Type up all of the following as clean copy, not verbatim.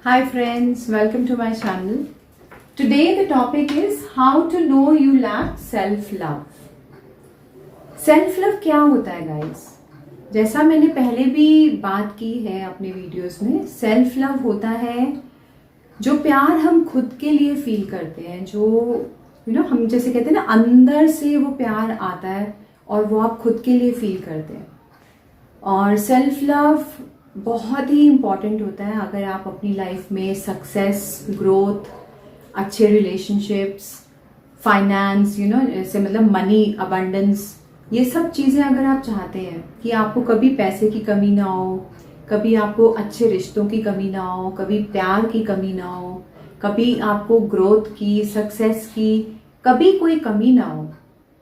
Hi friends, welcome to my channel. Today the topic is how to know you lack self-love. Self-love क्या होता है guys? जैसा मैंने पहले भी बात की है अपने वीडियोस में, self-love होता है जो प्यार हम खुद के लिए फील करते हैं, जो हम जैसे कहते हैं ना, अंदर से वो प्यार आता है और वो आप खुद के लिए फील करते हैं। और सेल्फ लव बहुत ही इम्पॉर्टेंट होता है अगर आप अपनी लाइफ में सक्सेस, ग्रोथ, अच्छे रिलेशनशिप्स, फाइनेंस, जैसे मतलब मनी, अबंडेंस, ये सब चीज़ें अगर आप चाहते हैं कि आपको कभी पैसे की कमी ना हो, कभी आपको अच्छे रिश्तों की कमी ना हो, कभी प्यार की कमी ना हो, कभी आपको ग्रोथ की, सक्सेस की कभी कोई कमी ना हो,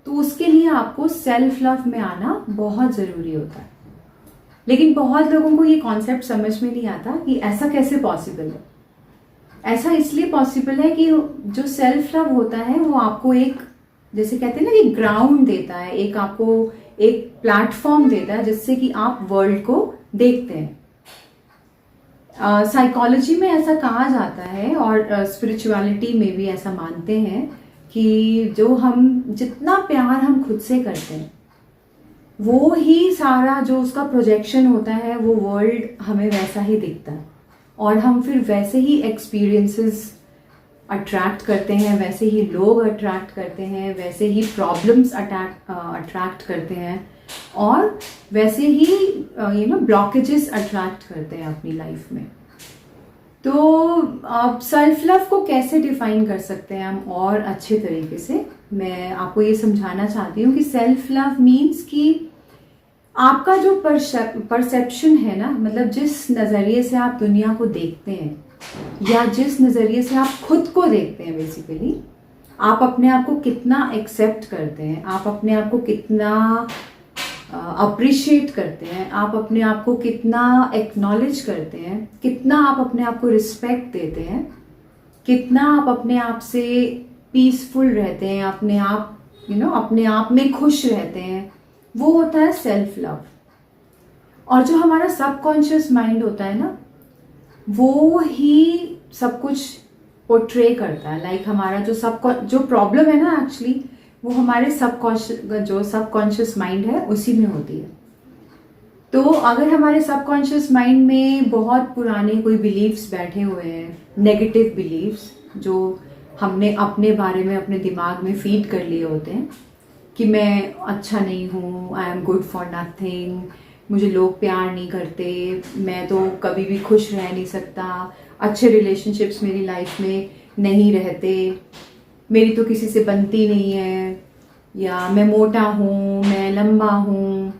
तो उसके लिए आपको सेल्फ लव में आना बहुत ज़रूरी होता है। लेकिन बहुत लोगों को ये कॉन्सेप्ट समझ में नहीं आता कि ऐसा कैसे पॉसिबल है। ऐसा इसलिए पॉसिबल है कि जो सेल्फ लव होता है वो आपको एक, जैसे कहते हैं ना, कि ग्राउंड देता है, एक आपको एक प्लेटफॉर्म देता है जिससे कि आप वर्ल्ड को देखते हैं। साइकोलॉजी में ऐसा कहा जाता है और स्पिरिचुअलिटी में भी ऐसा मानते हैं कि जो हम जितना प्यार हम खुद से करते हैं वो ही सारा जो उसका प्रोजेक्शन होता है, वो वर्ल्ड हमें वैसा ही दिखता है और हम फिर वैसे ही एक्सपीरियंसेस अट्रैक्ट करते हैं, वैसे ही लोग अट्रैक्ट करते हैं, वैसे ही प्रॉब्लम्स अट्रैक्ट करते हैं और वैसे ही ब्लॉकेजेस अट्रैक्ट करते हैं अपनी लाइफ में। तो आप सेल्फ लव को कैसे डिफाइन कर सकते हैं हम और अच्छे तरीके से, मैं आपको ये समझाना चाहती हूँ कि सेल्फ लव मीन्स कि आपका जो परसेप्शन है ना, मतलब जिस नज़रिए से आप दुनिया को देखते हैं या जिस नज़रिए से आप खुद को देखते हैं, बेसिकली आप अपने आप को कितना एक्सेप्ट करते हैं, आप अपने आप को कितना अप्रिशिएट करते हैं, आप अपने आप को कितना एक्नॉलेज करते हैं, कितना आप अपने आप को रिस्पेक्ट देते हैं, कितना आप अपने आप से पीसफुल रहते हैं, अपने आप में खुश रहते हैं, वो होता है सेल्फ लव। और जो हमारा सबकॉन्शियस माइंड होता है ना, वो ही सब कुछ पोर्ट्रे करता है। लाइक हमारा जो प्रॉब्लम है ना, एक्चुअली वो हमारे सबकॉन्शियस माइंड है उसी में होती है। तो अगर हमारे सबकॉन्शियस माइंड में बहुत पुराने कोई बिलीव्स बैठे हुए हैं, नेगेटिव बिलीव्स जो हमने अपने बारे में अपने दिमाग में फीड कर लिए होते हैं कि मैं अच्छा नहीं हूँ, I am good for nothing, मुझे लोग प्यार नहीं करते, मैं तो कभी भी खुश रह नहीं सकता, अच्छे रिलेशनशिप्स मेरी लाइफ में नहीं रहते, मेरी तो किसी से बनती नहीं है, या मैं मोटा हूँ, मैं लंबा हूँ,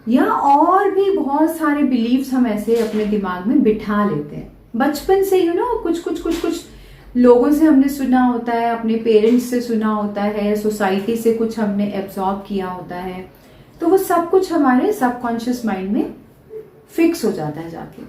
या और भी बहुत सारे बिलीव्स हम ऐसे अपने दिमाग में बिठा लेते हैं। बचपन से कुछ लोगों से हमने सुना होता है, अपने पेरेंट्स से सुना होता है, सोसाइटी से कुछ हमने एब्जॉर्ब किया होता है, तो वो सब कुछ हमारे सबकॉन्शियस माइंड में फिक्स हो जाता है जाके।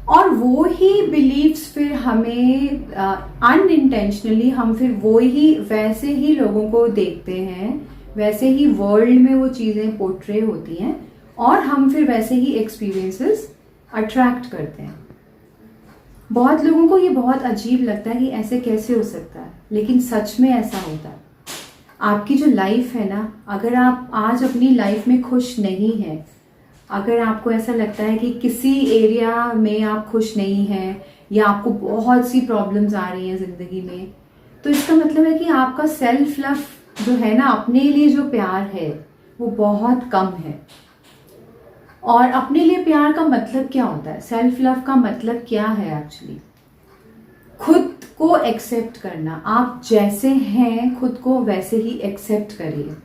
और वो ही बिलीव्स फिर हमें अनइंटेंशनली हम फिर वो ही वैसे ही लोगों को देखते हैं, वैसे ही वर्ल्ड में वो चीज़ें पोर्ट्रे होती हैं और हम फिर वैसे ही एक्सपीरियंसेस अट्रैक्ट करते हैं। बहुत लोगों को ये बहुत अजीब लगता है कि ऐसे कैसे हो सकता है, लेकिन सच में ऐसा होता है। आपकी जो लाइफ है ना, अगर आप आज अपनी लाइफ में खुश नहीं हैं, अगर आपको ऐसा लगता है कि किसी एरिया में आप खुश नहीं हैं या आपको बहुत सी प्रॉब्लम्स आ रही हैं ज़िंदगी में, तो इसका मतलब है कि आपका सेल्फ लव जो है ना, अपने लिए जो प्यार है वो बहुत कम है। और अपने लिए प्यार का मतलब क्या होता है, सेल्फ लव का मतलब क्या है एक्चुअली? खुद को एक्सेप्ट करना। आप जैसे हैं खुद को वैसे ही एक्सेप्ट करिए।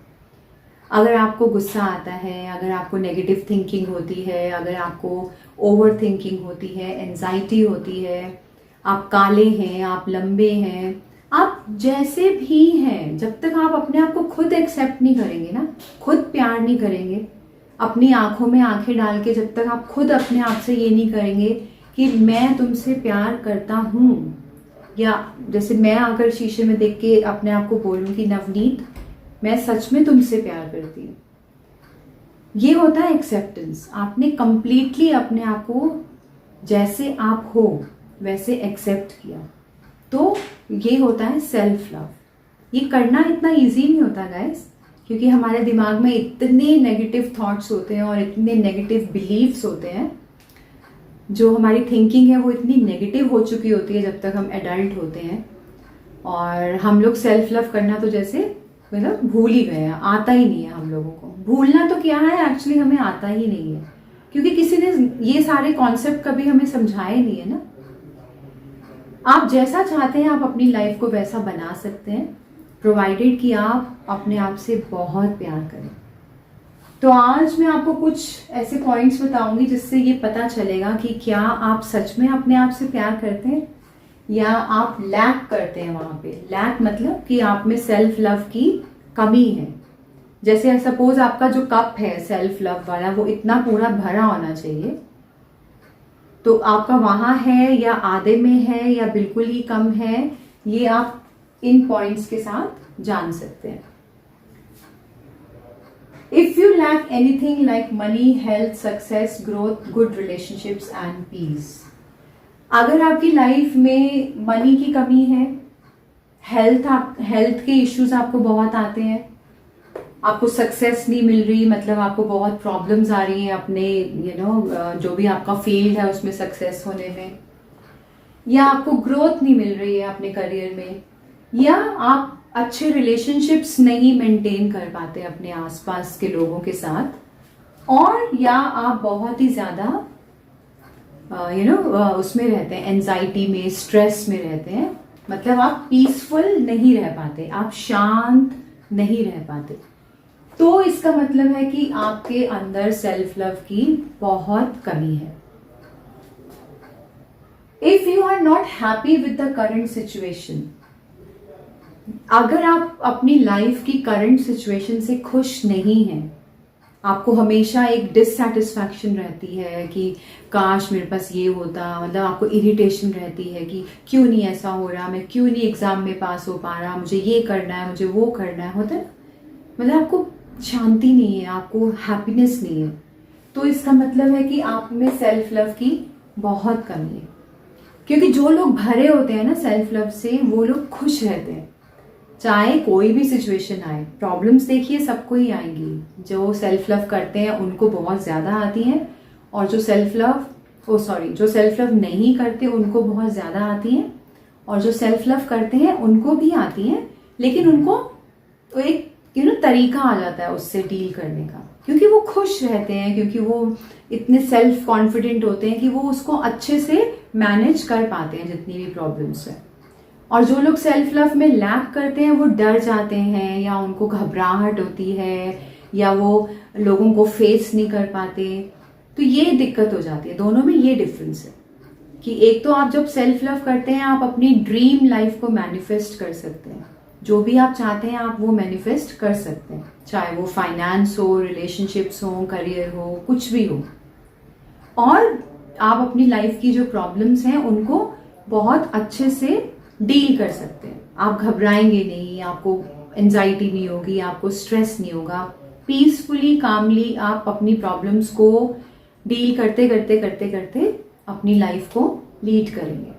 अगर आपको गुस्सा आता है, अगर आपको नेगेटिव थिंकिंग होती है, अगर आपको ओवर थिंकिंग होती है, एंजाइटी होती है, आप काले हैं, आप लंबे हैं, आप जैसे भी हैं, जब तक आप अपने आप को खुद एक्सेप्ट नहीं करेंगे ना, खुद प्यार नहीं करेंगे, अपनी आंखों में आंखें डाल के जब तक आप खुद अपने आप से ये नहीं करेंगे कि मैं तुमसे प्यार करता हूँ, या जैसे मैं अगर शीशे में देख के अपने आप को बोलूँ कि नवनीत मैं सच में तुमसे प्यार करती हूँ, ये होता है एक्सेप्टेंस। आपने कंप्लीटली अपने आप को जैसे आप हो वैसे एक्सेप्ट किया, तो ये होता है सेल्फ लव। ये करना इतना इजी नहीं होता गाइस, क्योंकि हमारे दिमाग में इतने नेगेटिव थॉट्स होते हैं और इतने नेगेटिव बिलीव्स होते हैं, जो हमारी थिंकिंग है वो इतनी नेगेटिव हो चुकी होती है जब तक हम एडल्ट होते हैं, और हम लोग सेल्फ लव करना तो जैसे मतलब भूल ही गए हैं, आता ही नहीं है हम लोगों को। भूलना तो क्या है, एक्चुअली हमें आता ही नहीं है, क्योंकि किसी ने ये सारे कॉन्सेप्ट कभी हमें समझाए नहीं है ना। आप जैसा चाहते हैं आप अपनी लाइफ को वैसा बना सकते हैं, प्रोवाइडेड कि आप अपने आप से बहुत प्यार करें। तो आज मैं आपको कुछ ऐसे पॉइंट्स बताऊंगी जिससे ये पता चलेगा कि क्या आप सच में अपने आप से प्यार करते हैं या आप लैक करते हैं। वहां पे लैक मतलब कि आप में सेल्फ लव की कमी है। जैसे सपोज आपका जो कप है सेल्फ लव वाला, वो इतना पूरा भरा होना चाहिए, तो आपका वहां है या आधे में है या बिल्कुल ही कम है, ये आप इन पॉइंट्स के साथ जान सकते हैं। If you lack anything like money, health, success, growth, good relationships and peace, अगर आपकी लाइफ में मनी की कमी है, हेल्थ के इश्यूज आपको बहुत आते हैं, आपको सक्सेस नहीं मिल रही, मतलब आपको बहुत प्रॉब्लम्स आ रही हैं अपने जो भी आपका फील्ड है उसमें सक्सेस होने में, या आपको ग्रोथ नहीं मिल रही है अपने करियर में, या आप अच्छे रिलेशनशिप्स नहीं मेंटेन कर पाते अपने आसपास के लोगों के साथ, और या आप बहुत ही ज्यादा उसमें रहते हैं, एंजाइटी में, स्ट्रेस में रहते हैं, मतलब आप पीसफुल नहीं रह पाते, आप शांत नहीं रह पाते, तो इसका मतलब है कि आपके अंदर सेल्फ लव की बहुत कमी है। If you are not happy with the current situation, अगर आप अपनी लाइफ की करंट सिचुएशन से खुश नहीं हैं, आपको हमेशा एक डिससैटिस्फैक्शन रहती है कि काश मेरे पास ये होता, मतलब आपको इरिटेशन रहती है कि क्यों नहीं ऐसा हो रहा, मैं क्यों नहीं एग्जाम में पास हो पा रहा, मुझे ये करना है, मुझे वो करना है, होता है, मतलब आपको शांति नहीं है, आपको हैप्पीनेस नहीं है, तो इसका मतलब है कि आप में सेल्फ लव की बहुत कमी है। क्योंकि जो लोग भरे होते हैं ना सेल्फ लव से, वो लोग खुश रहते हैं, चाहे कोई भी सिचुएशन आए। प्रॉब्लम्स देखिए सबको ही आएंगी, जो सेल्फ लव करते हैं उनको बहुत ज्यादा आती हैं, और जो सेल्फ लव नहीं करते उनको बहुत ज्यादा आती हैं, और जो सेल्फ लव करते हैं उनको भी आती हैं, लेकिन उनको तो एक तरीका आ जाता है उससे डील करने का, क्योंकि वो खुश रहते हैं, क्योंकि वो इतने सेल्फ कॉन्फिडेंट होते हैं कि वो उसको अच्छे से मैनेज कर पाते हैं जितनी भी प्रॉब्लम्स है। और जो लोग सेल्फ लव में लैक करते हैं वो डर जाते हैं, या उनको घबराहट होती है, या वो लोगों को फेस नहीं कर पाते, तो ये दिक्कत हो जाती है। दोनों में ये डिफरेंस है कि एक तो आप जब सेल्फ लव करते हैं आप अपनी ड्रीम लाइफ को मैनिफेस्ट कर सकते हैं, जो भी आप चाहते हैं आप वो मैनिफेस्ट कर सकते हैं, चाहे वो फाइनेंस हो, रिलेशनशिप्स हो, करियर हो, कुछ भी हो। और आप अपनी लाइफ की जो प्रॉब्लम्स हैं उनको बहुत अच्छे से डील कर सकते हैं, आप घबराएंगे नहीं, आपको एंजाइटी नहीं होगी, आपको स्ट्रेस नहीं होगा, पीसफुली कामली आप अपनी प्रॉब्लम्स को डील करते करते करते करते अपनी लाइफ को लीड करेंगे।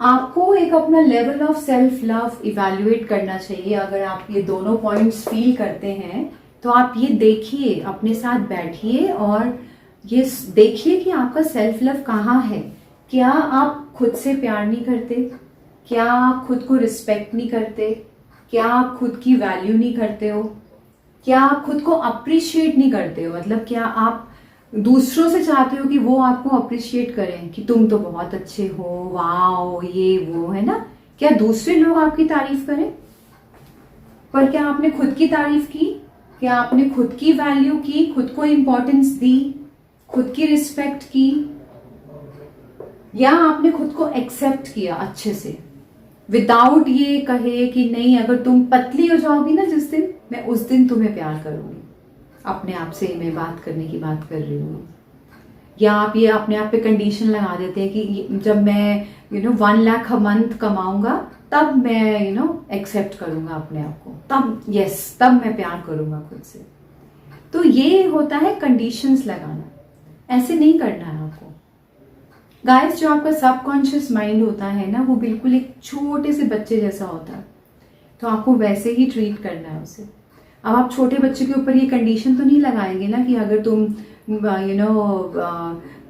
आपको एक अपना level of self love evaluate करना चाहिए। अगर आप ये दोनों पॉइंट्स फील करते हैं तो आप ये देखिए, अपने साथ बैठिए और ये देखिए कि आपका सेल्फ लव कहाँ है। क्या आप खुद से प्यार नहीं करते? क्या आप खुद को रिस्पेक्ट नहीं करते? क्या आप खुद की वैल्यू नहीं करते हो? क्या आप खुद को अप्रिशिएट नहीं करते हो? मतलब क्या आप दूसरों से चाहते हो कि वो आपको अप्रिशिएट करें कि तुम तो बहुत अच्छे हो, वाओ, ये वो, है ना? क्या दूसरे लोग आपकी तारीफ करें? पर क्या आपने खुद की तारीफ की? क्या आपने खुद की वैल्यू की, खुद को इंपॉर्टेंस दी, खुद की रिस्पेक्ट की, या आपने खुद को एक्सेप्ट किया अच्छे से, विदाउट ये कहे कि नहीं अगर तुम पतली हो जाओगी ना जिस दिन, मैं उस दिन तुम्हें प्यार करूंगी। अपने आप से मैं बात करने की बात कर रही हूँ। या आप ये अपने आप पे कंडीशन लगा देते हैं कि जब मैं 1 लाख मंथ कमाऊंगा तब मैं एक्सेप्ट करूंगा अपने आप को, तब यस, तब मैं प्यार करूंगा खुद से। तो ये होता है कंडीशंस लगाना, ऐसे नहीं करना है आपको। गाइस, जो आपका सबकॉन्शियस माइंड होता है ना, वो बिल्कुल एक छोटे से बच्चे जैसा होता है, तो आपको वैसे ही ट्रीट करना है उसे। अब आप छोटे बच्चे के ऊपर ये कंडीशन तो नहीं लगाएंगे ना कि अगर तुम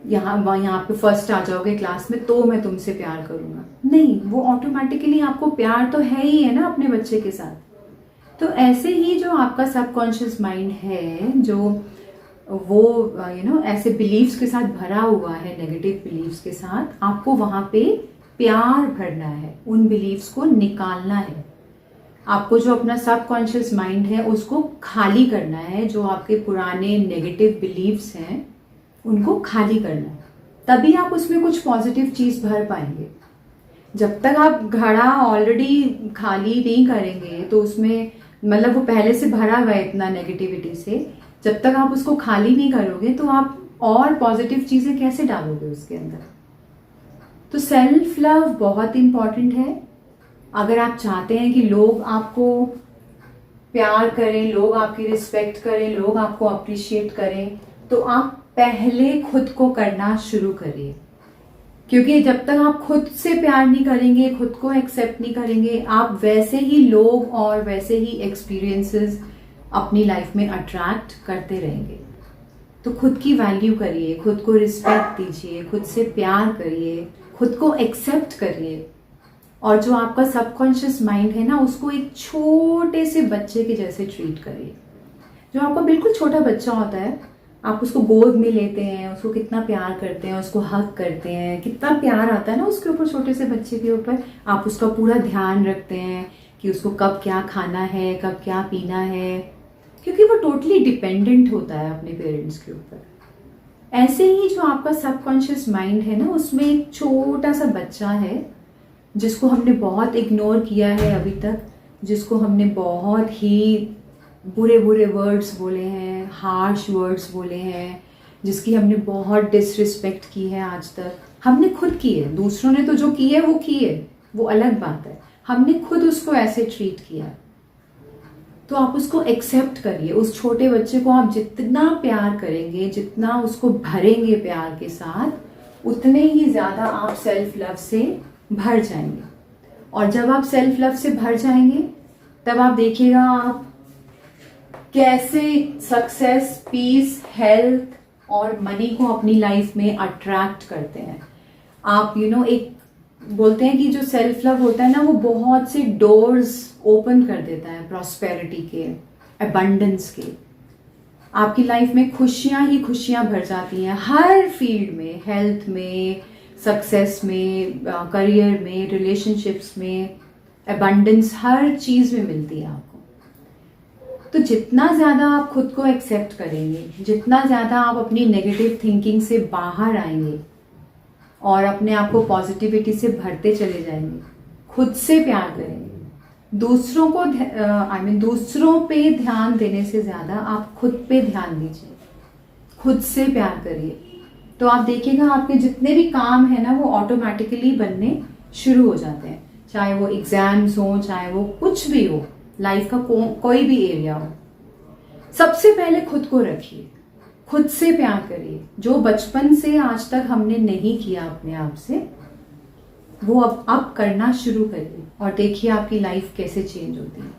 यहाँ पे फर्स्ट आ जाओगे क्लास में तो मैं तुमसे प्यार करूँगा। नहीं, वो ऑटोमेटिकली आपको प्यार तो है ही है ना अपने बच्चे के साथ। तो ऐसे ही जो आपका सबकॉन्शियस माइंड है, जो वो ऐसे बिलीव्स के साथ भरा हुआ है, नेगेटिव बिलीव्स के साथ, आपको वहाँ पे प्यार भरना है, उन बिलीव्स को निकालना है। आपको जो अपना सबकॉन्शियस माइंड है उसको खाली करना है, जो आपके पुराने नेगेटिव बिलीव्स हैं उनको खाली करना है, तभी आप उसमें कुछ पॉजिटिव चीज भर पाएंगे। जब तक आप घड़ा ऑलरेडी खाली नहीं करेंगे तो उसमें मतलब वो पहले से भरा हुआ है इतना नेगेटिविटी से, जब तक आप उसको खाली नहीं करोगे तो आप और पॉजिटिव चीजें कैसे डालोगे उसके अंदर। तो सेल्फ लव बहुत इंपॉर्टेंट है। अगर आप चाहते हैं कि लोग आपको प्यार करें, लोग आपकी रिस्पेक्ट करें, लोग आपको अप्रिशिएट करें, तो आप पहले खुद को करना शुरू करिए। क्योंकि जब तक आप खुद से प्यार नहीं करेंगे, खुद को एक्सेप्ट नहीं करेंगे, आप वैसे ही लोग और वैसे ही एक्सपीरियंसेस अपनी लाइफ में अट्रैक्ट करते रहेंगे। तो खुद की वैल्यू करिए, खुद को रिस्पेक्ट दीजिए, खुद से प्यार करिए, खुद को एक्सेप्ट करिए। और जो आपका सबकॉन्शियस माइंड है ना, उसको एक छोटे से बच्चे के जैसे ट्रीट करिए। जो आपका बिल्कुल छोटा बच्चा होता है, आप उसको गोद में लेते हैं, उसको कितना प्यार करते हैं, उसको हग करते हैं, कितना प्यार आता है ना उसके ऊपर, छोटे से बच्चे के ऊपर। आप उसका पूरा ध्यान रखते हैं कि उसको कब क्या खाना है, कब क्या पीना है, क्योंकि वो टोटली डिपेंडेंट होता है अपने पेरेंट्स के ऊपर। ऐसे ही जो आपका सबकॉन्शियस माइंड है ना, उसमें एक छोटा सा बच्चा है जिसको हमने बहुत इग्नोर किया है अभी तक, जिसको हमने बहुत ही बुरे बुरे वर्ड्स बोले हैं, हार्श वर्ड्स बोले हैं, जिसकी हमने बहुत डिसरिस्पेक्ट की है आज तक। हमने खुद की है, दूसरों ने तो जो की है वो की है, वो अलग बात है। हमने खुद उसको ऐसे ट्रीट किया। तो आप उसको एक्सेप्ट करिए। उस छोटे बच्चे को आप जितना प्यार करेंगे, जितना उसको भरेंगे प्यार के साथ, उतने ही ज़्यादा आप सेल्फ लव से भर जाएंगे। और जब आप सेल्फ लव से भर जाएंगे, तब आप देखिएगा आप कैसे सक्सेस, पीस, हेल्थ और मनी को अपनी लाइफ में अट्रैक्ट करते हैं। आप एक बोलते हैं कि जो सेल्फ लव होता है ना, वो बहुत से डोर्स ओपन कर देता है प्रॉस्पेरिटी के, अबंडेंस के। आपकी लाइफ में खुशियां ही खुशियां भर जाती हैं, हर फील्ड में, हेल्थ में, सक्सेस में, करियर में, रिलेशनशिप्स में, अबंडेंस हर चीज में मिलती है आपको। तो जितना ज़्यादा आप खुद को एक्सेप्ट करेंगे, जितना ज़्यादा आप अपनी नेगेटिव थिंकिंग से बाहर आएंगे और अपने आप को पॉजिटिविटी से भरते चले जाएंगे, खुद से प्यार करेंगे, दूसरों को दूसरों पे ध्यान देने से ज़्यादा आप खुद पे ध्यान दीजिए, खुद से प्यार करिए। तो आप देखिएगा आपके जितने भी काम है ना, वो ऑटोमेटिकली बनने शुरू हो जाते हैं। चाहे वो एग्जाम्स हो, चाहे वो कुछ भी हो, लाइफ का कोई भी एरिया हो। सबसे पहले खुद को रखिए, खुद से प्यार करिए। जो बचपन से आज तक हमने नहीं किया अपने आप से, वो अब करना शुरू करिए और देखिए आपकी लाइफ कैसे चेंज होती है।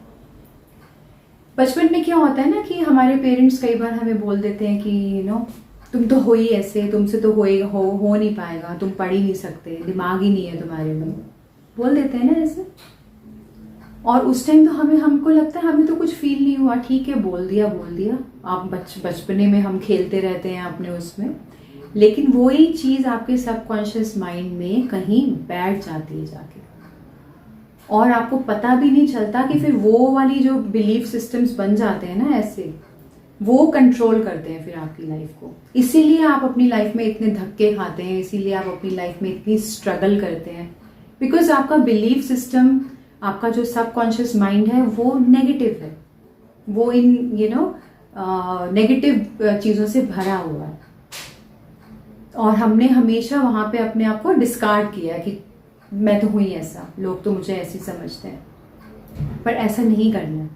बचपन में क्या होता है ना कि हमारे पेरेंट्स कई बार हमें बोल देते हैं कि तुम तो हो ही ऐसे, तुमसे तो हो नहीं पाएगा, तुम पढ़ ही नहीं सकते, दिमाग ही नहीं है तुम्हारे में, बोल देते हैं ना ऐसे। और उस टाइम तो हमको लगता है हमें तो कुछ फील नहीं हुआ, ठीक है, बोल दिया। आप बचपने में हम खेलते रहते हैं अपने उसमें, लेकिन वही चीज आपके सबकॉन्शियस माइंड में कहीं बैठ जाती है जाके, और आपको पता भी नहीं चलता कि फिर वो वाली जो बिलीफ सिस्टम्स बन जाते हैं ना ऐसे, वो कंट्रोल करते हैं फिर आपकी लाइफ को। इसीलिए आप अपनी लाइफ में इतने धक्के खाते हैं, इसीलिए आप अपनी लाइफ में इतनी स्ट्रगल करते हैं, बिकॉज आपका बिलीफ सिस्टम, आपका जो सबकॉन्शियस माइंड है वो नेगेटिव है, वो इन नेगेटिव चीजों से भरा हुआ है। और हमने हमेशा वहां पे अपने आप को डिस्कार्ड किया कि मैं तो हुई ऐसा, लोग तो मुझे ऐसे समझते हैं। पर ऐसा नहीं करना है।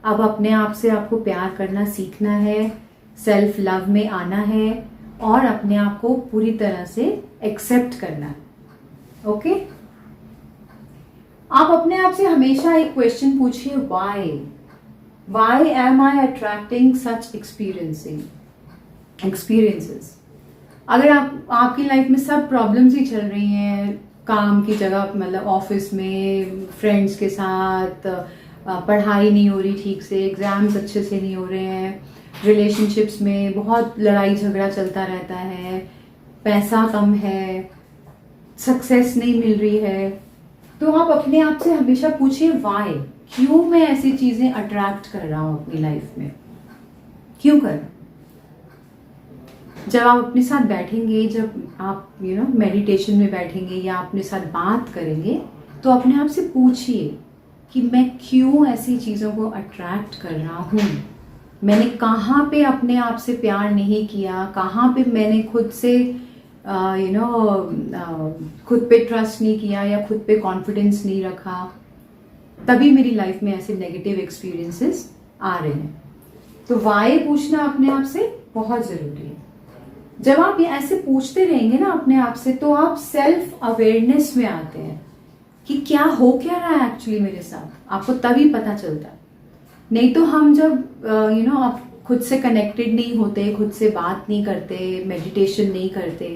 अब अपने आप से आपको प्यार करना सीखना है, सेल्फ लव में आना है और अपने आप को पूरी तरह से एक्सेप्ट करना है। ओके? आप अपने आप से हमेशा एक क्वेश्चन पूछिए, वाई एम आई अट्रैक्टिंग सच एक्सपीरियंसेस। अगर आपकी लाइफ में सब प्रॉब्लम्स ही चल रही हैं, काम की जगह मतलब ऑफिस में, फ्रेंड्स के साथ, पढ़ाई नहीं हो रही ठीक से, एग्जाम्स अच्छे से नहीं हो रहे हैं, रिलेशनशिप्स में बहुत लड़ाई झगड़ा चलता रहता है, पैसा कम है, सक्सेस नहीं मिल रही है, तो आप अपने आप से हमेशा पूछिए वाई, क्यों मैं ऐसी चीजें अट्रैक्ट कर रहा हूं अपनी लाइफ में, क्यों कर रहा हूं? जब आप अपने साथ बैठेंगे, जब आप मेडिटेशन में बैठेंगे या अपने साथ बात करेंगे, तो अपने आप से पूछिए कि मैं क्यों ऐसी चीज़ों को अट्रैक्ट कर रहा हूँ, मैंने कहाँ पे अपने आप से प्यार नहीं किया, कहाँ पे मैंने खुद से खुद पे ट्रस्ट नहीं किया या खुद पे कॉन्फिडेंस नहीं रखा, तभी मेरी लाइफ में ऐसे नेगेटिव एक्सपीरियंसेस आ रहे हैं। तो वाई पूछना अपने आप से बहुत ज़रूरी है। जब आप ये ऐसे पूछते रहेंगे ना अपने आप से, तो आप सेल्फ अवेयरनेस में आते हैं कि क्या हो क्या रहा है एक्चुअली मेरे साथ, आपको तभी पता चलता है। नहीं तो हम जब आप खुद से कनेक्टेड नहीं होते, खुद से बात नहीं करते, मेडिटेशन नहीं करते,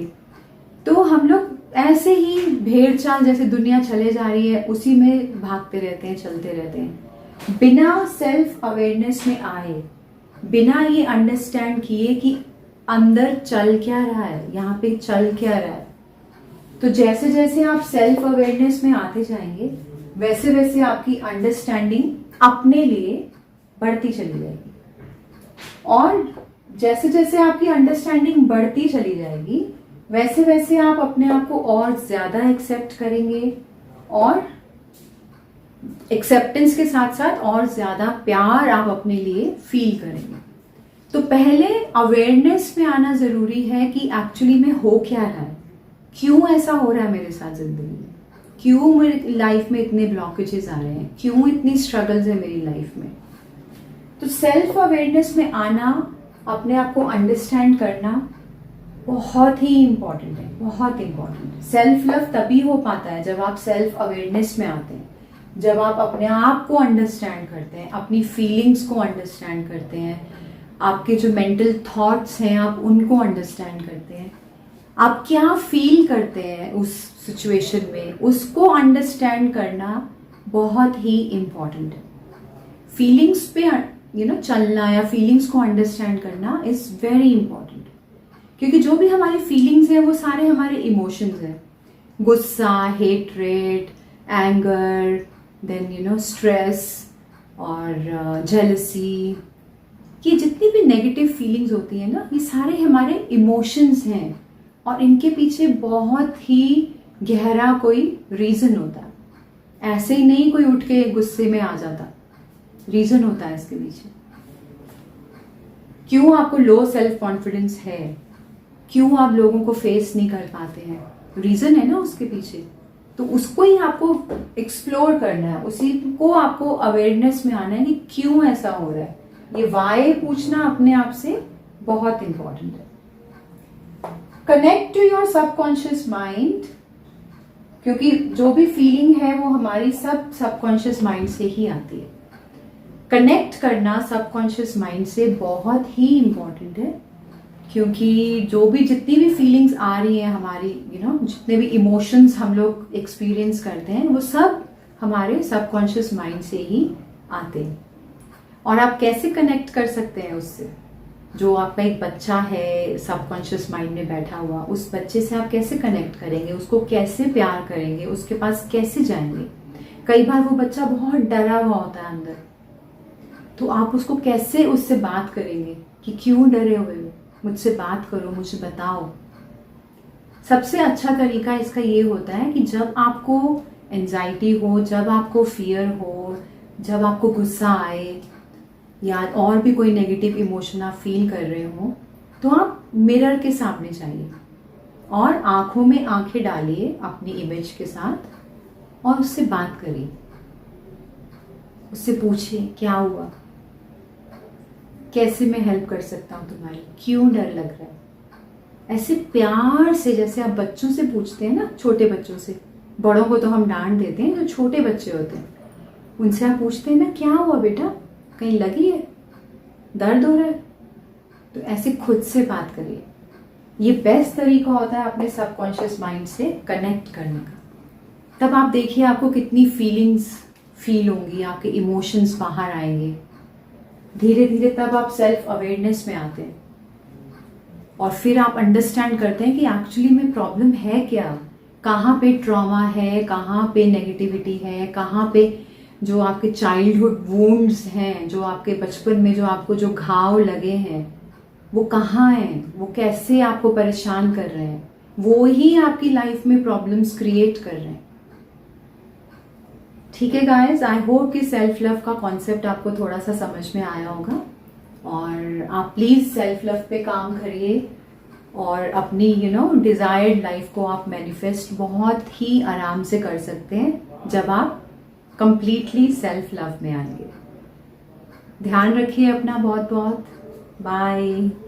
तो हम लोग ऐसे ही भेड़ चाल जैसे दुनिया चले जा रही है उसी में भागते रहते हैं, चलते रहते हैं, बिना सेल्फ अवेयरनेस में आए, बिना ये अंडरस्टैंड किए कि अंदर चल क्या रहा है, यहाँ पे चल क्या रहा है। तो जैसे जैसे आप सेल्फ अवेयरनेस में आते जाएंगे, वैसे वैसे आपकी अंडरस्टैंडिंग अपने लिए बढ़ती चली जाएगी, और जैसे जैसे आपकी अंडरस्टैंडिंग बढ़ती चली जाएगी, वैसे वैसे आप अपने आप को और ज्यादा एक्सेप्ट करेंगे, और एक्सेप्टेंस के साथ साथ और ज्यादा प्यार आप अपने लिए फील करेंगे। तो पहले अवेयरनेस में आना जरूरी है कि एक्चुअली में हो क्या रहा है, क्यों ऐसा हो रहा है मेरे साथ जिंदगी में, क्यों मेरी लाइफ में इतने ब्लॉकेजेस आ रहे हैं, क्यों इतनी स्ट्रगल्स है मेरी लाइफ में। तो सेल्फ अवेयरनेस में आना, अपने आप को अंडरस्टैंड करना बहुत ही इंपॉर्टेंट है, बहुत इंपॉर्टेंट है। सेल्फ लव तभी हो पाता है जब आप सेल्फ अवेयरनेस में आते हैं, जब आप अपने आप को अंडरस्टैंड करते हैं, अपनी फीलिंग्स को अंडरस्टैंड करते हैं, आपके जो मेंटल थॉट्स हैं आप उनको अंडरस्टैंड करते हैं, आप क्या फील करते हैं उस सिचुएशन में, उसको अंडरस्टैंड करना बहुत ही इम्पॉर्टेंट है। फीलिंग्स पे चलना या फीलिंग्स को अंडरस्टैंड करना इज वेरी इंपॉर्टेंट, क्योंकि जो भी हमारी फीलिंग्स हैं वो सारे हमारे इमोशंस हैं। गुस्सा, हेटरेट, एंगर, देन स्ट्रेस और जेलसी, ये जितनी भी नेगेटिव फीलिंग्स होती है ना, ये सारे हमारे इमोशंस हैं, और इनके पीछे बहुत ही गहरा कोई रीजन होता है। ऐसे ही नहीं कोई उठ के गुस्से में आ जाता, रीजन होता है इसके पीछे। क्यों आपको लो सेल्फ कॉन्फिडेंस है, क्यों आप लोगों को फेस नहीं कर पाते हैं, रीजन है ना उसके पीछे। तो उसको ही आपको एक्सप्लोर करना है, उसी को आपको अवेयरनेस में आना है कि क्यों ऐसा हो रहा है। ये वाई पूछना अपने आप से बहुत इंपॉर्टेंट है। Connect to your subconscious mind, क्योंकि जो भी फीलिंग है वो हमारी सबकॉन्शियस माइंड से ही आती है। कनेक्ट करना सबकॉन्शियस माइंड से बहुत ही इंपॉर्टेंट है, क्योंकि जितनी भी फीलिंग्स आ रही हैं हमारी, जितने भी इमोशंस हम लोग एक्सपीरियंस करते हैं, वो सब हमारे सबकॉन्शियस माइंड से ही आते हैं। और आप कैसे कनेक्ट कर सकते हैं उससे? जो आपका एक बच्चा है सबकॉन्शियस माइंड में बैठा हुआ, उस बच्चे से आप कैसे कनेक्ट करेंगे, उसको कैसे प्यार करेंगे, उसके पास कैसे जाएंगे? कई बार वो बच्चा बहुत डरा हुआ होता है अंदर, तो आप उसको कैसे उससे बात करेंगे कि क्यों डरे हुए हो, मुझसे बात करो, मुझे बताओ। सबसे अच्छा तरीका इसका ये होता है कि जब आपको एंजाइटी हो, जब आपको फियर हो, जब आपको गुस्सा आए या और भी कोई नेगेटिव इमोशन आप फील कर रहे हो, तो आप मिरर के सामने जाइए और आंखों में आंखें डालिए अपनी इमेज के साथ और उससे बात करिए, उससे पूछिए क्या हुआ, कैसे मैं हेल्प कर सकता हूँ तुम्हारी, क्यों डर लग रहा है। ऐसे प्यार से, जैसे आप बच्चों से पूछते हैं ना, छोटे बच्चों से, बड़ों को तो हम डांट देते हैं, जो छोटे बच्चे होते हैं उनसे आप पूछते हैं ना, क्या हुआ बेटा, कहीं लगी है, दर्द हो रहा है। तो ऐसे खुद से बात करिए। ये बेस्ट तरीका होता है अपने सबकॉन्शियस माइंड से कनेक्ट करने का। तब आप देखिए आपको कितनी फीलिंग्स फील होंगी, आपके इमोशंस बाहर आएंगे धीरे धीरे। तब आप सेल्फ अवेयरनेस में आते हैं और फिर आप अंडरस्टैंड करते हैं कि एक्चुअली में प्रॉब्लम है क्या, कहाँ पे ट्रॉमा है, कहाँ पे नेगेटिविटी है, कहाँ पे जो आपके चाइल्डहुड वुंड्स हैं, जो आपके बचपन में जो आपको जो घाव लगे हैं वो कहाँ हैं, वो कैसे आपको परेशान कर रहे हैं, वो ही आपकी लाइफ में प्रॉब्लम्स क्रिएट कर रहे हैं। ठीक है गाइस, आई होप कि सेल्फ लव का कॉन्सेप्ट आपको थोड़ा सा समझ में आया होगा और आप प्लीज़ सेल्फ लव पे काम करिए और अपनी डिजायर्ड लाइफ को आप मैनिफेस्ट बहुत ही आराम से कर सकते हैं जब आप कंप्लीटली सेल्फ लव में आएंगे। ध्यान रखिए अपना बहुत बहुत। बाय।